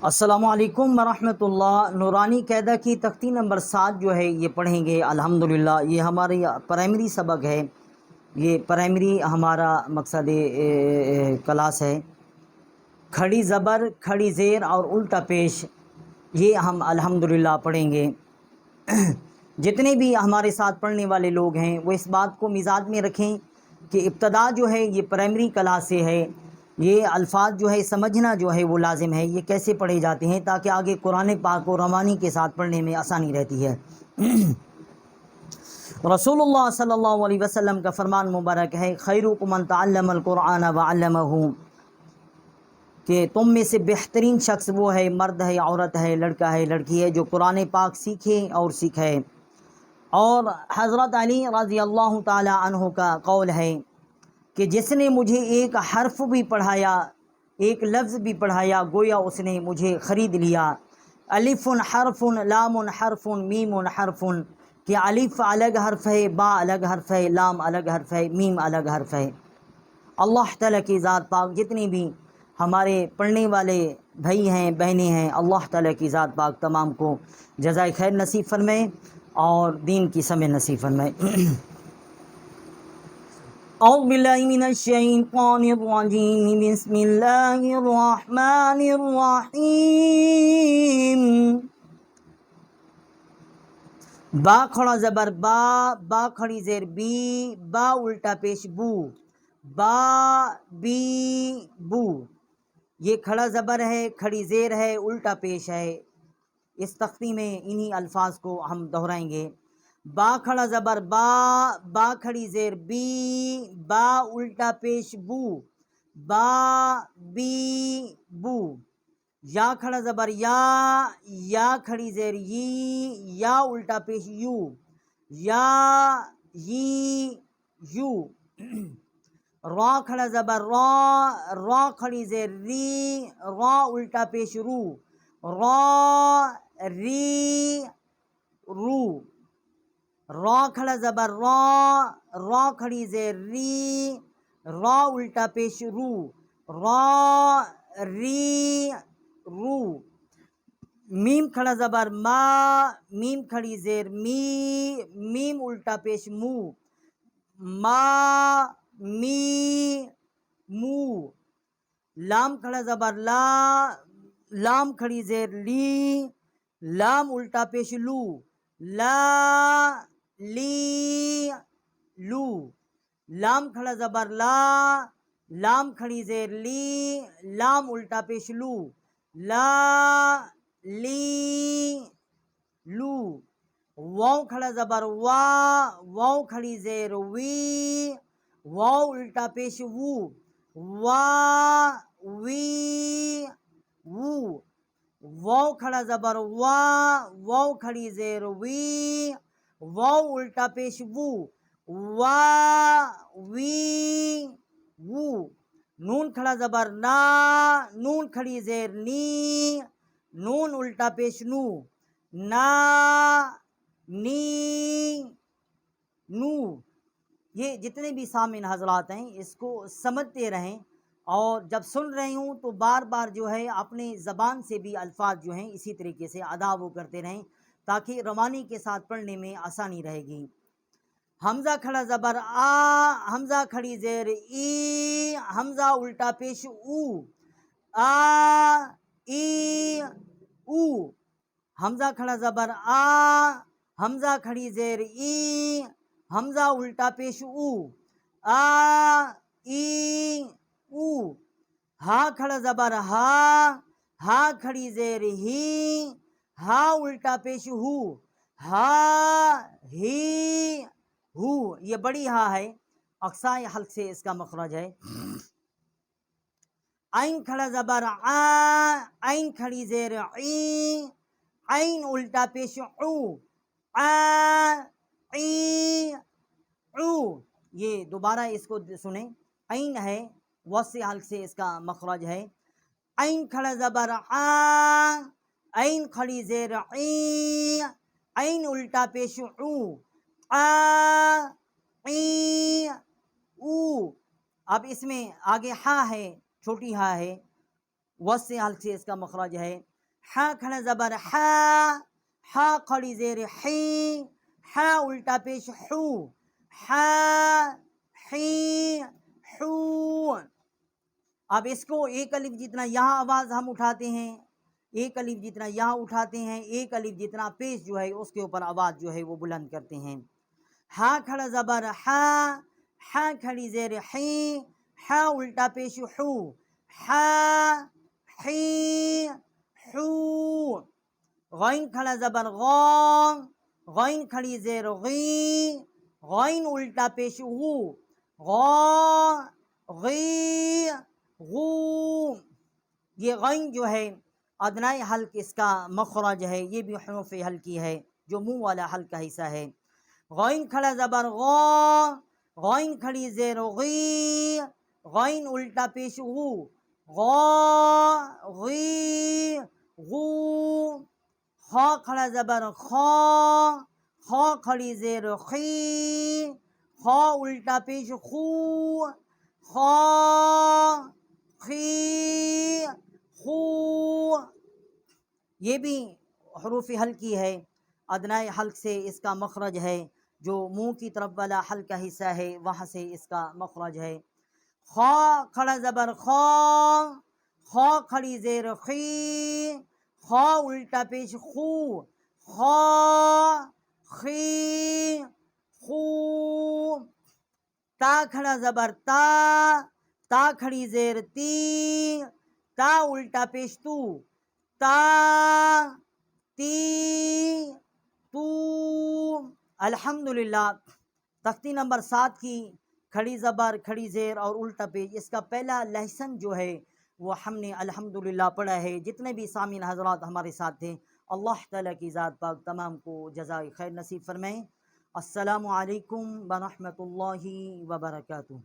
السلام علیکم ورحمۃ اللہ۔ نورانی قاعدہ کی تختی نمبر 7 جو ہے یہ پڑھیں گے الحمدللہ۔ یہ ہماری پرائمری سبق ہے، یہ پرائمری ہمارا مقصد کلاس ہے۔ کھڑی زبر، کھڑی زیر اور الٹا پیش یہ ہم الحمدللہ پڑھیں گے۔ جتنے بھی ہمارے ساتھ پڑھنے والے لوگ ہیں وہ اس بات کو مزاج میں رکھیں کہ ابتدا جو ہے یہ پرائمری کلاس سے ہے، یہ الفاظ جو ہے سمجھنا جو ہے وہ لازم ہے، یہ کیسے پڑھے جاتے ہیں تاکہ آگے قرآن پاک و روانی کے ساتھ پڑھنے میں آسانی رہتی ہے۔ رسول اللہ صلی اللہ علیہ وسلم کا فرمان مبارک ہے، خیرکم من تعلم القرآن وعلمہ، کہ تم میں سے بہترین شخص وہ ہے، مرد ہے، عورت ہے، لڑکا ہے، لڑکی ہے، جو قرآن پاک سیکھے اور سکھائے۔ اور حضرت علی رضی اللہ تعالی عنہ کا قول ہے کہ جس نے مجھے ایک حرف بھی پڑھایا، ایک لفظ بھی پڑھایا، گویا اس نے مجھے خرید لیا۔ الف حرف، لام حرف، میم حرف، کہ الف الگ حرف ہے، با الگ حرف ہے، لام الگ حرف ہے، میم الگ حرف ہے۔ اللہ تعالیٰ کی ذات پاک جتنے بھی ہمارے پڑھنے والے بھائی ہیں، بہنیں ہیں، اللہ تعالیٰ کی ذات پاک تمام کو جزائے خیر نصیب فرمائے اور دین کی سمجھ نصیب فرمائے۔ اعوذ باللہ من الشیطان الرجیم، بسم اللہ الرحمن الرحیم۔ با کھڑا زبر با، با کھڑی زیر بی، با الٹا پیش بو، با بی بو۔ یہ کھڑا زبر ہے، کھڑی زیر ہے، الٹا پیش ہے۔ اس تختی میں انہی الفاظ کو ہم دہرائیں گے۔ با کھڑا زبر با، با کھڑی زیر بی، با الٹا پیش بو، با بی بو۔ یا کھڑا زبر یا، یا کھڑی زیر یی، یا الٹا پیش یو، یا یی یو۔ را کھڑا زبر را، را کھڑی زیر ری، را الٹا پیش رو، را ری رو۔ را کھڑا زبر را، را کھڑی زیر ری، را الٹا پیش رو، را ری رو۔ میم کھڑا زبر ما، میم کھڑی زیر می، میم الٹا پیش مو، ما می مو۔ لام کھڑا زبر لا، لام کھڑی زیر لی، لام الٹا پیش لو، لا لی لو۔ لام کھڑا زبر لا، لام کھڑی زیر لی، لام الٹا پیش لو، لا لی لو۔ واو کھڑا زبر وا، واو کھڑی زیر وی، واو الٹا پیش وو، وا وی وو۔ واو کھڑا زبر وا، واو کھڑی زیر وی، واو الٹا پیش وو، وا وی وو۔ نون کھڑا زبر نا، نون کھڑی زیر نی، نون الٹا پیش نو، نا نی نو۔ یہ جتنے بھی سامعین حضرات ہیں اس کو سمجھتے رہیں، اور جب سن رہے ہوں تو بار بار جو ہے اپنے زبان سے بھی الفاظ جو ہیں اسی طریقے سے ادا وہ کرتے رہیں تاکہ روانی کے ساتھ پڑھنے میں آسانی رہے گی۔ حمزہ کھڑا زبر آ، حمزہ کھڑی زیر ای، حمزہ الٹا پیش او، آ ای او۔ حمزہ کھڑا زبر آ، حمزہ کھڑی زیر ای، حمزہ الٹا پیش او، آ ای او۔ ہا کھڑا زبر ہا، ہا کھڑی زیر ہی، ہا الٹا پیش ہو، ہا ہی ہو۔ یہ بڑی ہا ہے، اقصائی حلق سے اس کا مخرج ہے۔ عین کھڑا زبر آ، عین کھڑی زیر عی، عین الٹا پیش عو، آ عی عو۔ یہ دوبارہ اس کو سنیں، عین ہے، وسط حلق سے اس کا مخرج ہے۔ عین کھڑا زبر آ، عین کھڑی زیر عی، عین الٹا پیش عو، آ عی او۔ اب اس میں آگے ہا ہے، چھوٹی ہا ہے، وسط حلق سے اس کا مخرج ہے۔ ہا کھڑا زبر ہا، ہا کھڑی زیر حی، ہا الٹا پیش حو، ہا حی حو۔ اب اس کو ایک الف جتنا یہاں آواز ہم اٹھاتے ہیں، ایک الف جتنا یہاں اٹھاتے ہیں، ایک الف جتنا پیش جو ہے اس کے اوپر آواز جو ہے وہ بلند کرتے ہیں۔ ہا کھڑا زبر ہا، ہا کھڑی زیر حی، ہا الٹا پیش حو، ہا حی حو۔ غین کھڑا زبر غا، غین کھڑی زیر غی، غین الٹا پیش غو، غا غی غو۔ یہ غین جو ہے ادنائی حلق اس کا مخرج ہے، یہ بھی حروف حلقی ہے جو منہ والا حلق کا حصہ ہے۔ غین کھڑا زبر غا، غین کھڑی زیر غی، غین الٹا پیش غو، غا غی غو۔ خا کھڑا زبر خا، خا کھڑی زیر خی، خا الٹا پیش خو، خا خی خو۔ یہ بھی حروف حلقی ہے، ادنائی حلق سے اس کا مخرج ہے، جو منہ کی طرف والا حلق کا حصہ ہے وہاں سے اس کا مخرج ہے۔ خا کھڑا زبر خا، خا کھڑی زیر خی، خا الٹا پیش خو، خا خی خو۔ تا کھڑا زبر تا، تا کھڑی زیر تی، تا الٹا پیش تو، تا تی تو۔ الحمدللہ تختی نمبر 7 کی کھڑی زبر، کھڑی زیر اور الٹا پیش اس کا پہلا لیسن جو ہے وہ ہم نے الحمدللہ پڑھا ہے۔ جتنے بھی سامعین حضرات ہمارے ساتھ تھے، اللہ تعالیٰ کی ذات پاک تمام کو جزائے خیر نصیب فرمائیں۔ السلام علیکم ورحمۃ اللہ وبرکاتہ۔